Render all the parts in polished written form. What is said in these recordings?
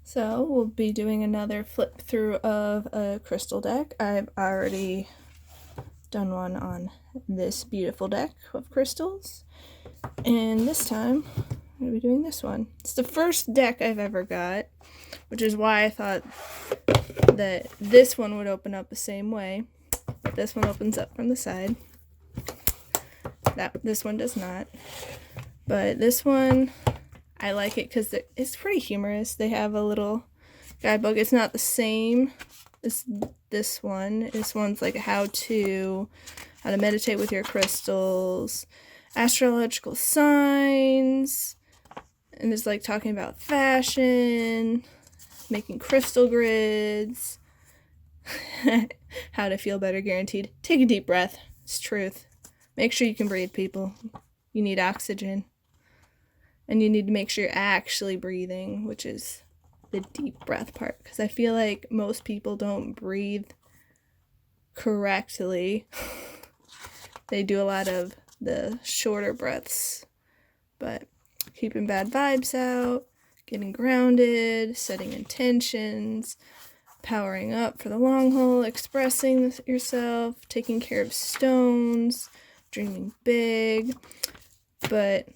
So we'll be doing another flip through of a crystal deck. I've already done one on this beautiful deck of crystals, and this time I'm going to be doing this one. It's the first deck I've ever got, which is why I thought that this one would open up the same way, but this one opens up from the side. This one does not, but this one I like it because it's pretty humorous. They have a little guidebook. It's not the same as this one. This one's like how to meditate with your crystals, astrological signs, and it's like talking about fashion, making crystal grids, how to feel better guaranteed. Take a deep breath. It's truth. Make sure you can breathe, people. You need oxygen. And you need to make sure you're actually breathing, which is the deep breath part. Because I feel like most people don't breathe correctly. They do a lot of the shorter breaths. But keeping bad vibes out, getting grounded, setting intentions, powering up for the long haul, expressing yourself, taking care of stones, dreaming big. But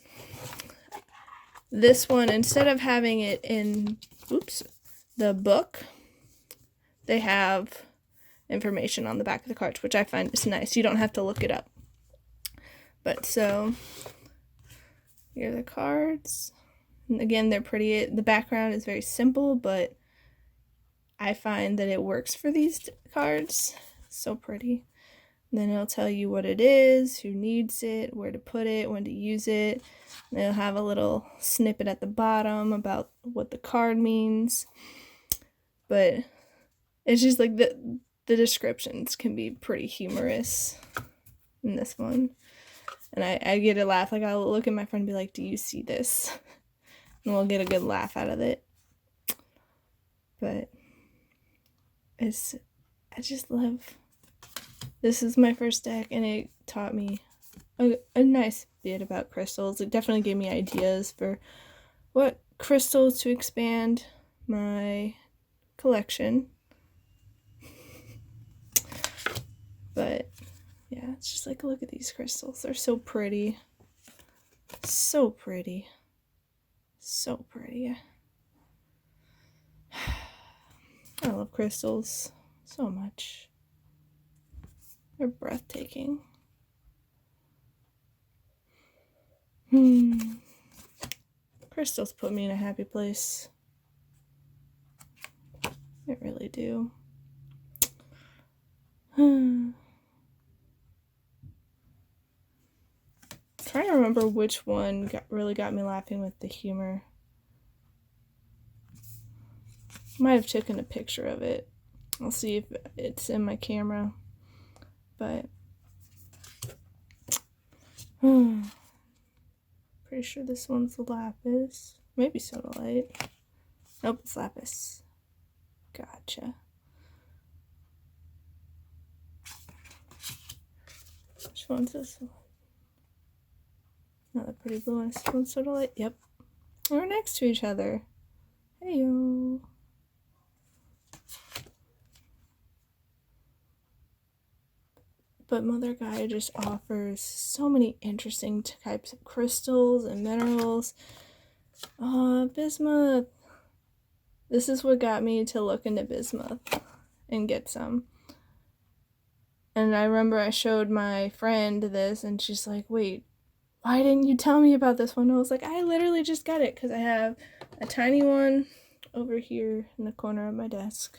this one, instead of having it in the book, they have information on the back of the cards, which I find is nice. You don't have to look it up. But so, here are the cards. And again, they're pretty. The background is very simple, but I find that it works for these cards. It's so pretty. And then it'll tell you what it is, who needs it, where to put it, when to use it. And it'll have a little snippet at the bottom about what the card means. But it's just like the descriptions can be pretty humorous in this one. And I get a laugh. Like, I'll look at my friend and be like, do you see this? And we'll get a good laugh out of it. But I just love... This is my first deck, and it taught me a nice bit about crystals. It definitely gave me ideas for what crystals to expand my collection. But, yeah, it's just like, look at these crystals. They're so pretty. So pretty. So pretty. I love crystals so much. They're breathtaking. Crystals put me in a happy place. They really do. Trying to remember which one really got me laughing with the humor. Might have taken a picture of it. I'll see if it's in my camera. But pretty sure this one's the Lapis. Maybe Sodalite. Nope, it's Lapis. Gotcha. Which one's this one? Another pretty blue one. This one's Sodalite. Yep. We're next to each other. Heyo. But Mother Gaia just offers so many interesting types of crystals and minerals. Bismuth. This is what got me to look into bismuth and get some. And I remember I showed my friend this, and she's like, wait, why didn't you tell me about this one? And I was like, I literally just got it because I have a tiny one over here in the corner of my desk.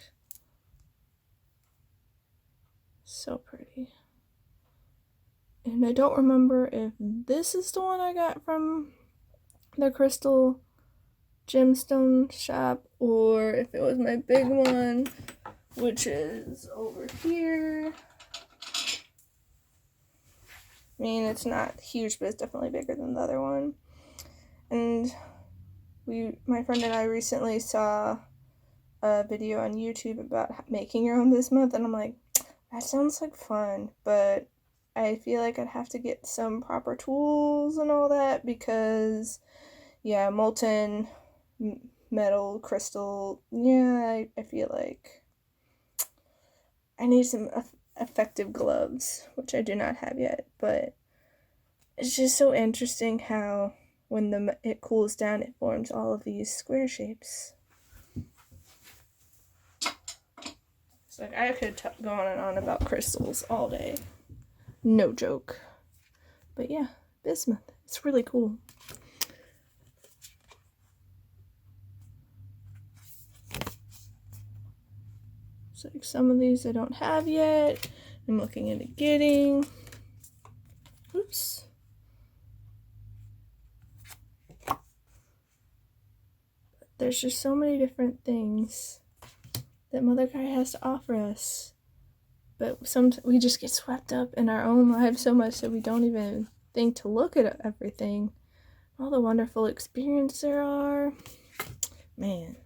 So pretty. And I don't remember if this is the one I got from the crystal gemstone shop or if it was my big one, which is over here. I mean, it's not huge, but it's definitely bigger than the other one. And my friend and I recently saw a video on YouTube about making your own bismuth, and I'm like, that sounds like fun, but I feel like I'd have to get some proper tools and all that because, yeah, molten metal, crystal. Yeah, I feel like I need some effective gloves, which I do not have yet, but it's just so interesting how when it cools down, it forms all of these square shapes. It's like I could go on and on about crystals all day. No joke. But yeah, bismuth. It's really cool. So like some of these I don't have yet. I'm looking into getting. Oops. There's just so many different things that Mother Sky has to offer us. But we just get swept up in our own lives so much that we don't even think to look at everything. All the wonderful experience there are. Man.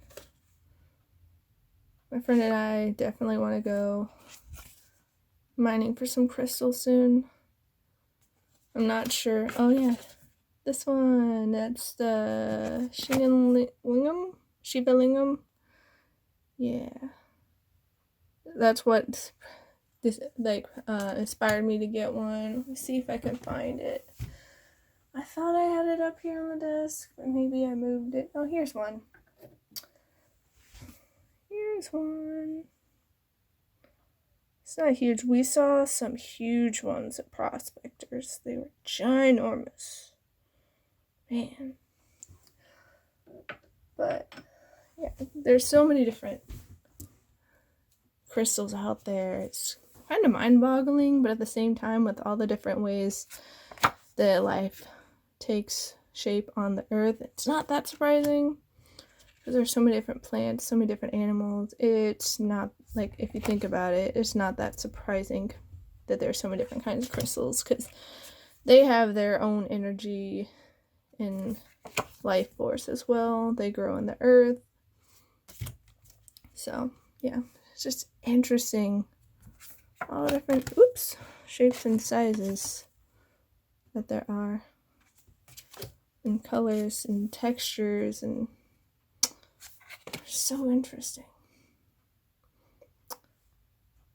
My friend and I definitely want to go mining for some crystals soon. I'm not sure. Oh yeah, this one. That's the Shiva Lingam. Yeah, that's what this inspired me to get one. Let me see if I can find it. I thought I had it up here on the desk, but maybe I moved it. Oh, here's one. Here's one. It's not huge. We saw some huge ones at Prospectors. They were ginormous. Man. But, yeah, there's so many different crystals out there. It's kind of mind-boggling, but at the same time, with all the different ways that life takes shape on the earth, it's not that surprising. Because there's so many different plants, so many different animals. It's not, like, if you think about it, it's not that surprising that there's so many different kinds of crystals, because they have their own energy and life force as well. They grow in the earth. So, yeah, it's just interesting. All the different, shapes and sizes that there are. And colors and textures, and so interesting.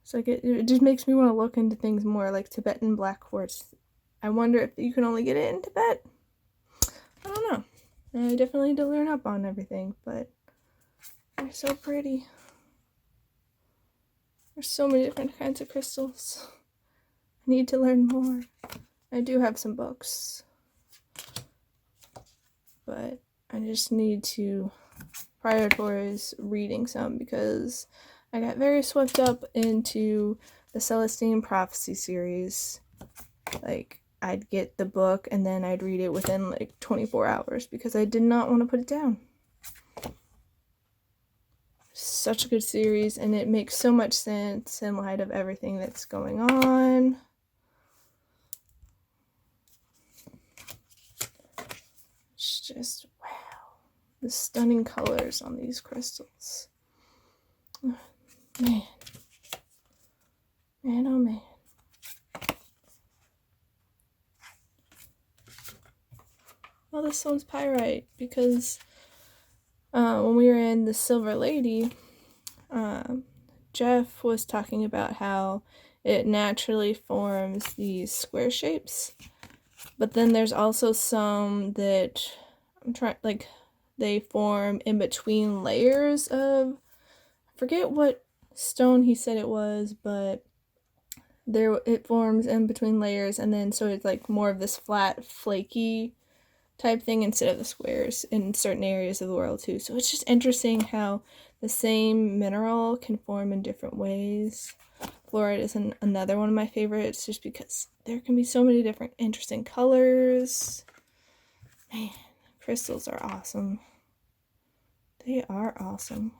So it just makes me want to look into things more, like Tibetan black quartz. I wonder if you can only get it in Tibet. I don't know. I definitely need to learn up on everything, but they're so pretty. There's so many different kinds of crystals. I need to learn more. I do have some books, but I just need to prioritize reading some, because I got very swept up into the Celestine Prophecy series. Like, I'd get the book and then I'd read it within like 24 hours because I did not want to put it down. Such a good series, and it makes so much sense in light of everything that's going on. It's just, wow. The stunning colors on these crystals. Oh, man. Man, oh man. Well, this one's pyrite, because when we were in the Silver Lady, Jeff was talking about how it naturally forms these square shapes, but then there's also some that they form in between layers of, I forget what stone he said it was, but it forms in between layers, and then so it's like more of this flat, flaky type thing instead of the squares in certain areas of the world too. So it's just interesting how the same mineral can form in different ways. Fluorite is another one of my favorites, just because there can be so many different interesting colors. Man, crystals are awesome. They are awesome.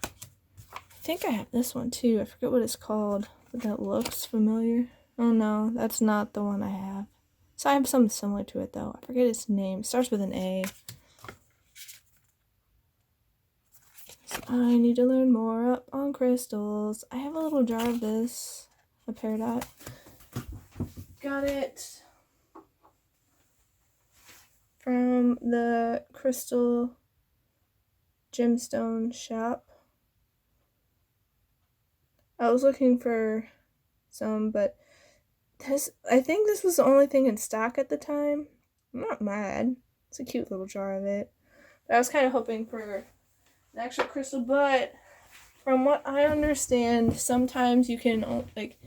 I think I have this one too. I forget what it's called, but that looks familiar. Oh no, that's not the one I have. So I have something similar to it though. I forget its name. It starts with an A. So I need to learn more up on crystals. I have a little jar of this, a Peridot. Got it from the crystal gemstone shop. I was looking for some, but I think this was the only thing in stock at the time. I'm not mad. It's a cute little jar of it. But I was kind of hoping for an actual crystal, but from what I understand, sometimes you can, like,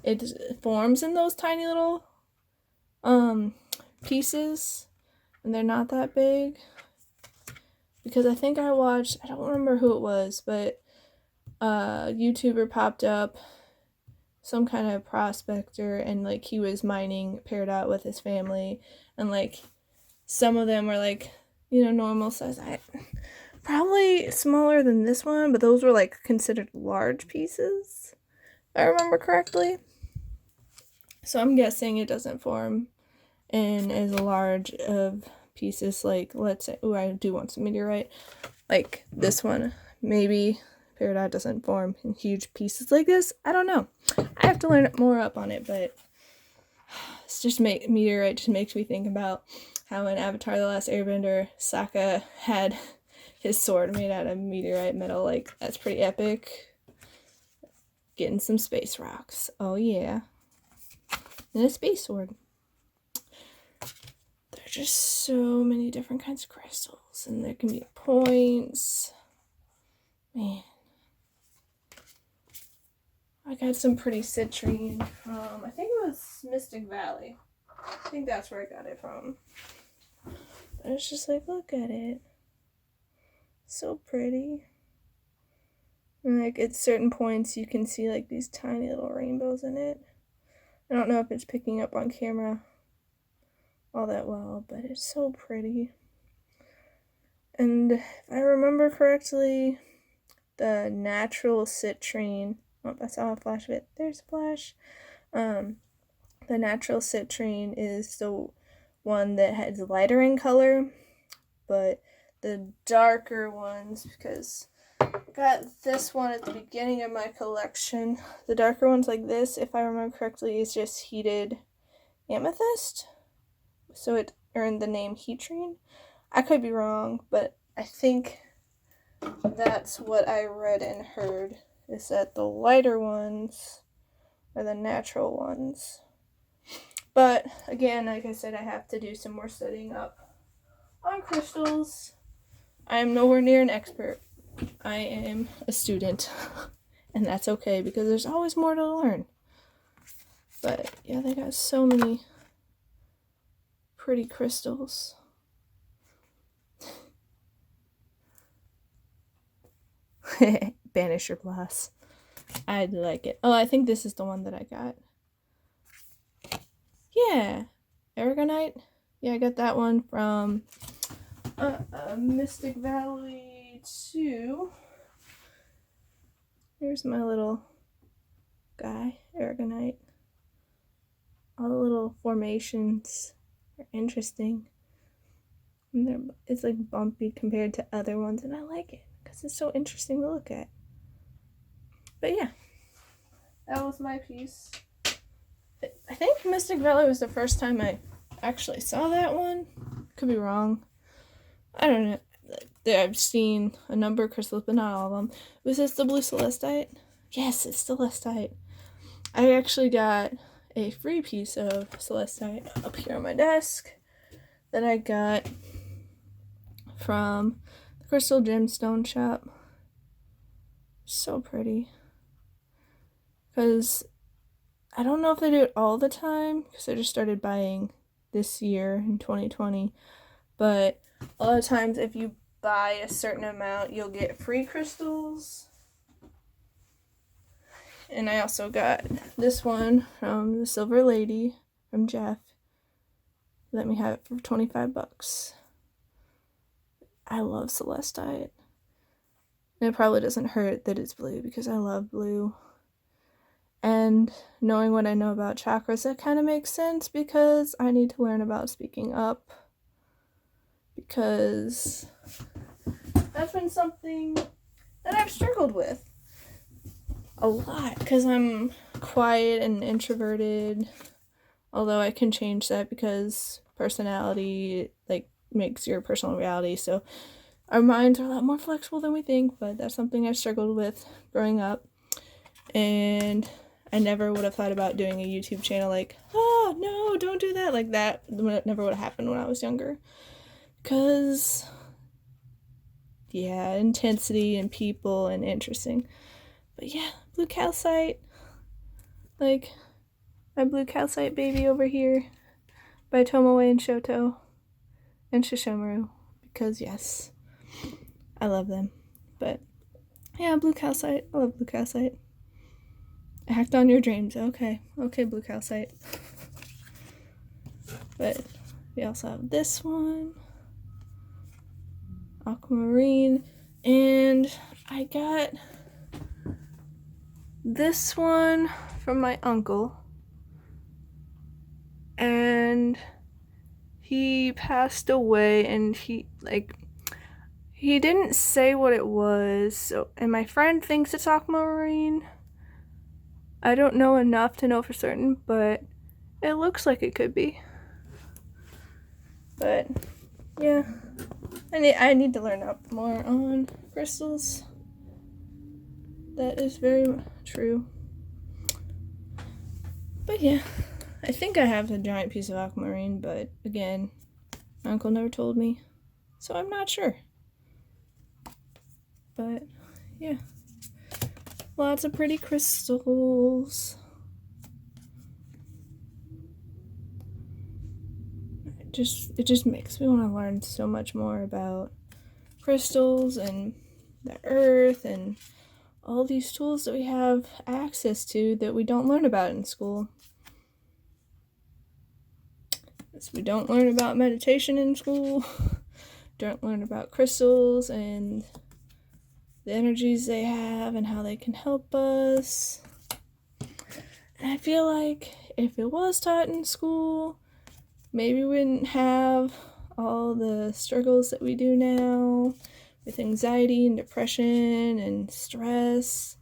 it forms in those tiny little pieces, and they're not that big. Because I think I watched, I don't remember who it was, but a YouTuber popped up, some kind of prospector, and like he was mining Peridot with his family, and like some of them were like, you know, normal size. Probably smaller than this one, but those were like considered large pieces, if I remember correctly. So I'm guessing it doesn't form in as large of pieces, like, let's say, oh, I do want some meteorite, like this one. Maybe Peridot doesn't form in huge pieces like this. I don't know. I have to learn more up on it, but it's just meteorite just makes me think about how in Avatar: The Last Airbender, Sokka had his sword made out of meteorite metal. Like, that's pretty epic. Getting some space rocks. Oh yeah. And a space sword. There are just so many different kinds of crystals, and there can be points. Man. I got some pretty citrine from, I think it was Mystic Valley. I think that's where I got it from. But it's just like, look at it. So pretty. And like at certain points you can see like these tiny little rainbows in it. I don't know if it's picking up on camera all that well, but it's so pretty. And if I remember correctly, the natural citrine, oh, I saw a flash of it. There's a flash. The natural citrine is the one that has lighter in color, but the darker ones, because I got this one at the beginning of my collection. The darker ones like this, if I remember correctly, is just heated amethyst. So it earned the name Citrine. I could be wrong, but I think that's what I read and heard, is that the lighter ones are the natural ones. But again, like I said, I have to do some more studying up on crystals. I am nowhere near an expert. I am a student, and that's okay because there's always more to learn. But yeah, they got so many pretty crystals. Banish your blast. I like it. Oh, I think this is the one that I got. Yeah, Aragonite. Yeah, I got that one from Mystic Valley too. Here's my little guy, Aragonite. All the little formations are interesting. And it's like bumpy compared to other ones, and I like it because it's so interesting to look at. But yeah, that was my piece. I think Mystic Valley was the first time I actually saw that one. Could be wrong. I don't know. I've seen a number of crystals, but not all of them. Was this the blue celestite? Yes, it's celestite. I actually got a free piece of celestite up here on my desk that I got from the Crystal Gemstone shop. So pretty. Because I don't know if they do it all the time, because I just started buying this year in 2020. But a lot of times if you buy a certain amount, you'll get free crystals. And I also got this one from the Silver Lady from Jeff. Let me have it for $25. I love celestite. And it probably doesn't hurt that it's blue because I love blue. And knowing what I know about chakras, that kind of makes sense because I need to learn about speaking up. Because that's been something that I've struggled with a lot because I'm quiet and introverted. Although I can change that because personality, like, makes your personal reality. So our minds are a lot more flexible than we think, but that's something I've struggled with growing up. And I never would have thought about doing a YouTube channel like, oh, no, don't do that. Like that never would have happened when I was younger. Because, yeah, intensity and people and interesting. But yeah, blue calcite. Like, my blue calcite baby over here by Tomoe and Shoto and Shishomaru. Because, yes, I love them. But, yeah, blue calcite. I love blue calcite. Act on your dreams. Okay, blue calcite. But we also have this one, Aquamarine, and I got this one from my uncle, and he passed away, and he didn't say what it was, so, and my friend thinks it's Aquamarine. I don't know enough to know for certain, but it looks like it could be. But yeah, I need to learn up more on crystals. That is very true. But yeah, I think I have a giant piece of aquamarine, but again, my uncle never told me, so I'm not sure. But yeah, lots of pretty crystals. It just makes me want to learn so much more about crystals and the earth and all these tools that we have access to that we don't learn about in school. We don't learn about meditation in school, don't learn about crystals and the energies they have and how they can help us. And I feel like if it was taught in school, maybe we wouldn't have all the struggles that we do now with anxiety and depression and stress.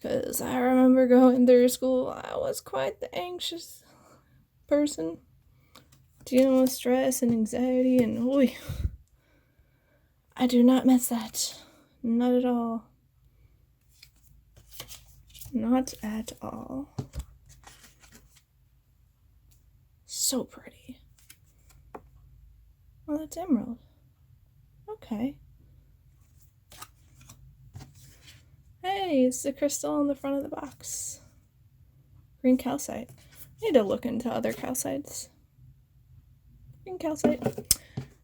Because I remember going through school, I was quite the anxious person, dealing with stress and anxiety, and I do not miss that. Not at all. Not at all. So pretty. Oh, that's emerald. Okay. Hey, it's the crystal on the front of the box. Green calcite. I need to look into other calcites. Green calcite.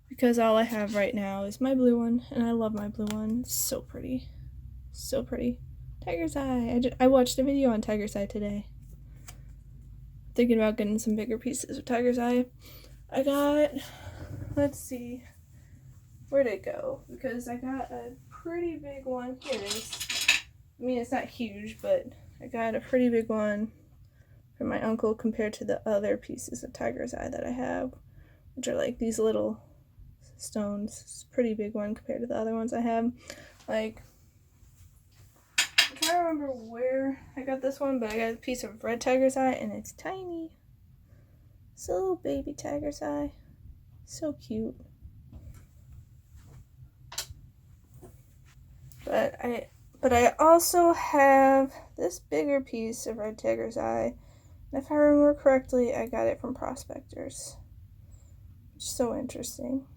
Because all I have right now is my blue one, and I love my blue one. It's so pretty. So pretty. Tiger's eye. I watched a video on tiger's eye today. Thinking about getting some bigger pieces of tiger's eye. I got, let's see, where'd it go? Because I got a pretty big one. Here it is. I mean, it's not huge, but I got a pretty big one from my uncle compared to the other pieces of tiger's eye that I have, which are like these little stones. It's a pretty big one compared to the other ones I have. Like, I'm trying to remember where I got this one, but I got a piece of red tiger's eye, and it's tiny. It's a little baby tiger's eye. So cute. But I also have this bigger piece of red tiger's eye. And if I remember correctly, I got it from Prospectors. Which is so interesting.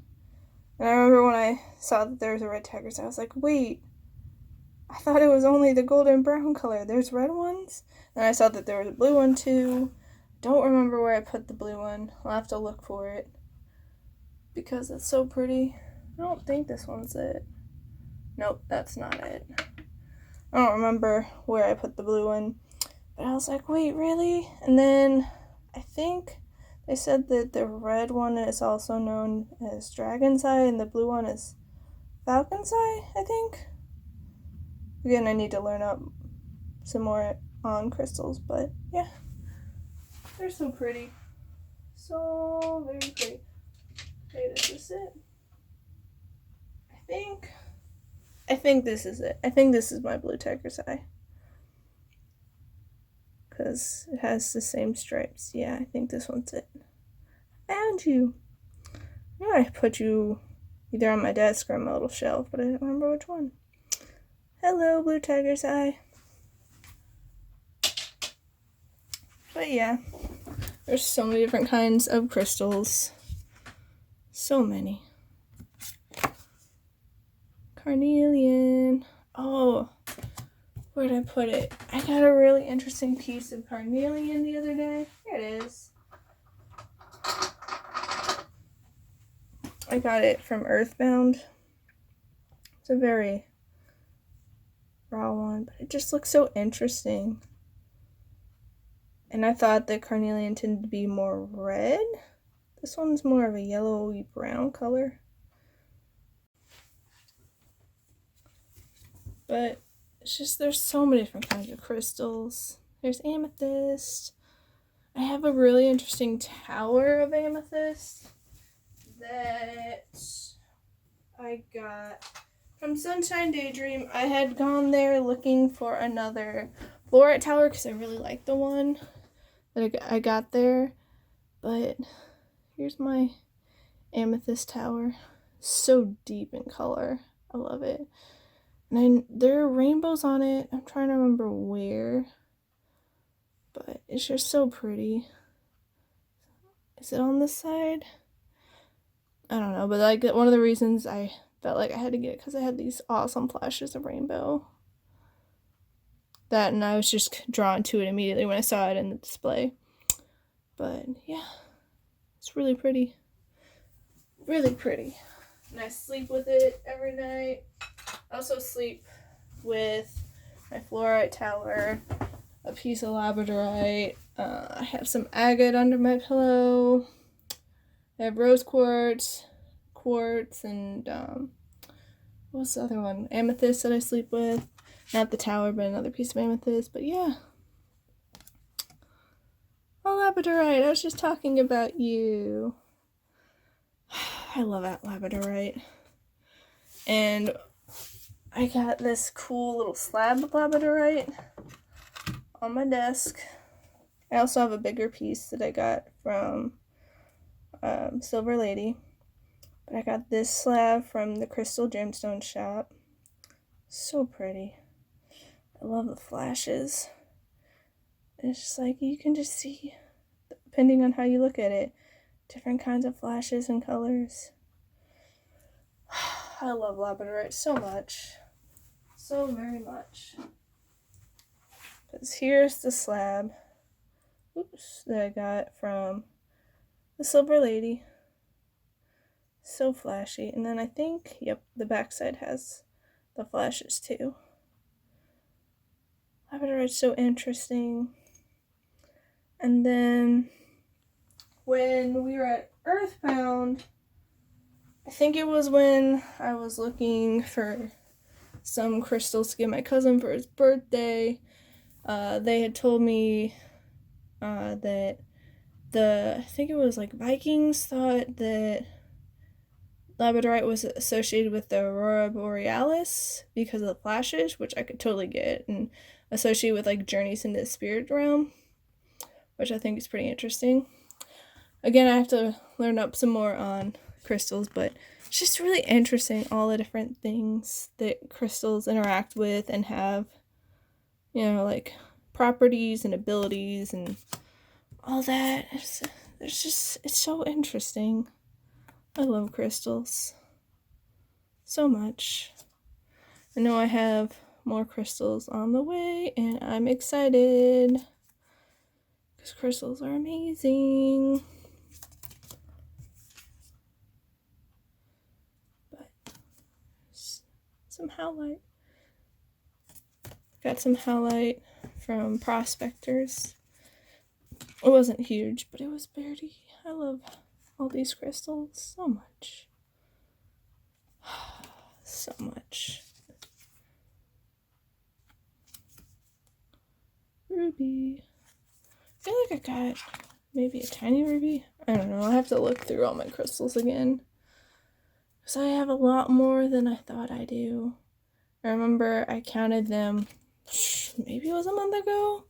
And I remember when I saw that there was a red tiger's eye, I was like, wait, I thought it was only the golden brown color. There's red ones? And I saw that there was a blue one too. Don't remember where I put the blue one. I'll have to look for it. Because it's so pretty. I don't think this one's it. Nope, that's not it. I don't remember where I put the blue one. But I was like, wait, really? And then I think they said that the red one is also known as Dragon's Eye and the blue one is Falcon's Eye, I think. Again, I need to learn up some more on crystals, but yeah. They're so pretty. So very pretty. Wait, is this it? I think this is it. I think this is my blue tiger's eye. Because it has the same stripes. Yeah, I think this one's it. Found you. I put you either on my desk or on my little shelf, but I don't remember which one. Hello, blue tiger's eye. But yeah, there's so many different kinds of crystals. So many. Carnelian. Oh, where'd I put it? I got a really interesting piece of carnelian the other day. Here it is. I got it from Earthbound. It's a very raw one, but it just looks so interesting. And I thought that carnelian tended to be more red. This one's more of a yellowy brown color. But it's just, there's so many different kinds of crystals. There's amethyst. I have a really interesting tower of amethyst that I got from Sunshine Daydream. I had gone there looking for another fluorite tower because I really like the one that I got there. But here's my amethyst tower. So deep in color. I love it. And there are rainbows on it. I'm trying to remember where. But it's just so pretty. Is it on this side? I don't know. But like one of the reasons I felt like I had to get it because I had these awesome flashes of rainbow. That, and I was just drawn to it immediately when I saw it in the display. But yeah, it's really pretty. Really pretty. And I sleep with it every night. I also sleep with my fluorite tower, a piece of labradorite. I have some agate under my pillow. I have rose quartz, and what's the other one? Amethyst that I sleep with. Not the tower, but another piece of amethyst. But yeah. Oh, labradorite. I was just talking about you. I love that labradorite. And I got this cool little slab of labradorite on my desk. I also have a bigger piece that I got from Silver Lady. But I got this slab from the Crystal Gemstone shop. So pretty. I love the flashes. It's just like you can just see, depending on how you look at it, different kinds of flashes and colors. I love labradorite so much. So very much. Because here's the slab. Oops, that I got from the Silver Lady. So flashy. And then I think, yep, the backside has the flashes too. Labradorite's so interesting. And then when we were at Earthbound, I think it was when I was looking for some crystals to give my cousin for his birthday, they had told me that I think it was like Vikings thought that labradorite was associated with the Aurora Borealis because of the flashes, which I could totally get, and associated with like journeys into the spirit realm, which I think is pretty interesting. Again, I have to learn up some more on crystals, but it's just really interesting all the different things that crystals interact with and have, like properties and abilities and all that. It's so interesting. I love crystals so much. I know I have more crystals on the way, and I'm excited because crystals are amazing. But some howlite. Got some howlite from Prospectors. It wasn't huge, but it was pretty. I love all these crystals so much. So much. Ruby. I feel like I got maybe a tiny ruby. I don't know. I'll have to look through all my crystals again. Because I have a lot more than I thought I do. I remember I counted them maybe it was a month ago.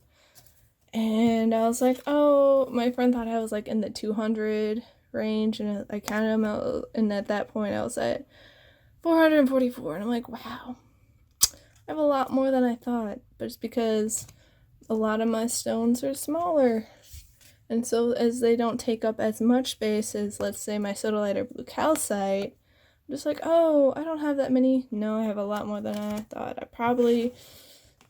And I was like, oh, my friend thought I was like in the 200 range, and I counted them out, and at that point I was at 444, and I'm like, wow, I have a lot more than I thought, but it's because a lot of my stones are smaller, and so as they don't take up as much space as, let's say, my sodalite or blue calcite, I'm just like, oh, I don't have that many. No, I have a lot more than I thought.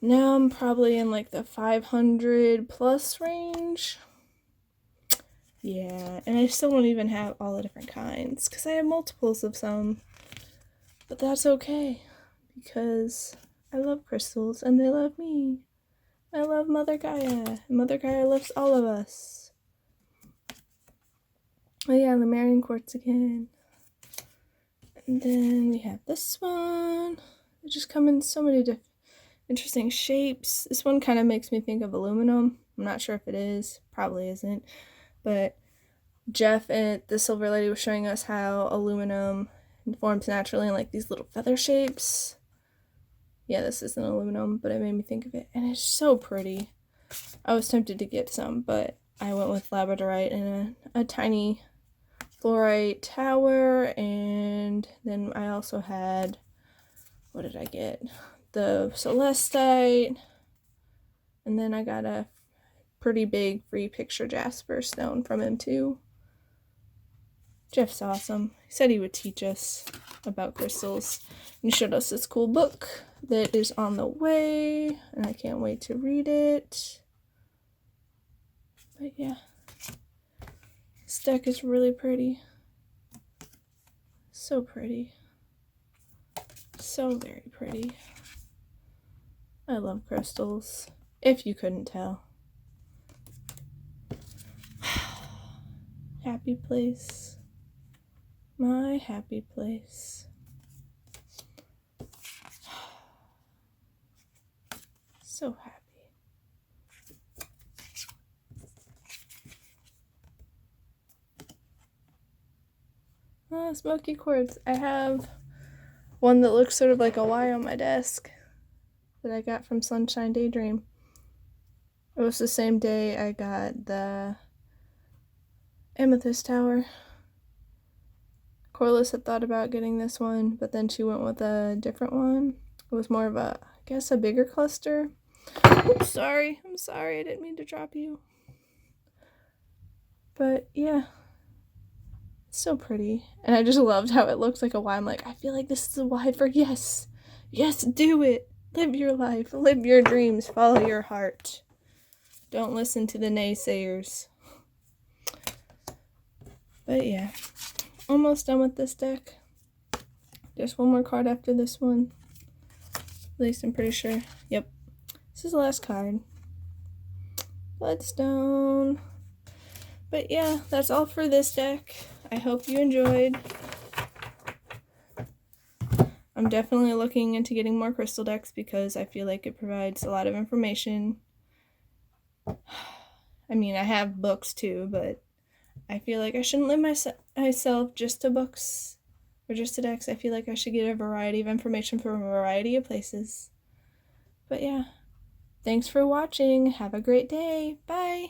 Now I'm probably in like the 500 plus range. Yeah, and I still don't even have all the different kinds because I have multiples of some. But that's okay because I love crystals and they love me. I love Mother Gaia, and Mother Gaia loves all of us. Oh yeah, the Marian quartz again. And then we have this one. They just come in so many different interesting shapes. This one kind of makes me think of aluminum. I'm not sure if it is. Probably isn't. But Jeff and the Silver Lady was showing us how aluminum forms naturally in like these little feather shapes. Yeah, this isn't aluminum, but it made me think of it. And it's so pretty. I was tempted to get some, but I went with Labradorite and a tiny fluorite tower. And then I also had, what did I get? The celestite, and then I got a pretty big free picture jasper stone from him too. Jeff's awesome. He said he would teach us about crystals, and he showed us this cool book that is on the way, and I can't wait to read it. But yeah, this deck is really pretty. So pretty. So very pretty. I love crystals, if you couldn't tell. Happy place. My happy place. So happy. Smoky quartz. I have one that looks sort of like a Y on my desk that I got from Sunshine Daydream. It was the same day I got the Amethyst tower. Corliss had thought about getting this one, but then she went with a different one. It was more of a, I guess, a bigger cluster. Oops, sorry. I'm sorry. I didn't mean to drop you. But yeah, it's so pretty. And I just loved how it looks like a Y. I'm like, I feel like this is a Y for yes. Yes, do it. Live your life. Live your dreams. Follow your heart. Don't listen to the naysayers. But yeah, almost done with this deck. There's one more card after this one. At least I'm pretty sure. Yep. This is the last card. Bloodstone. But yeah, that's all for this deck. I hope you enjoyed. I'm definitely looking into getting more crystal decks because I feel like it provides a lot of information. I mean, I have books too, but I feel like I shouldn't limit myself just to books or just to decks. I feel like I should get a variety of information from a variety of places. But yeah, thanks for watching. Have a great day. Bye.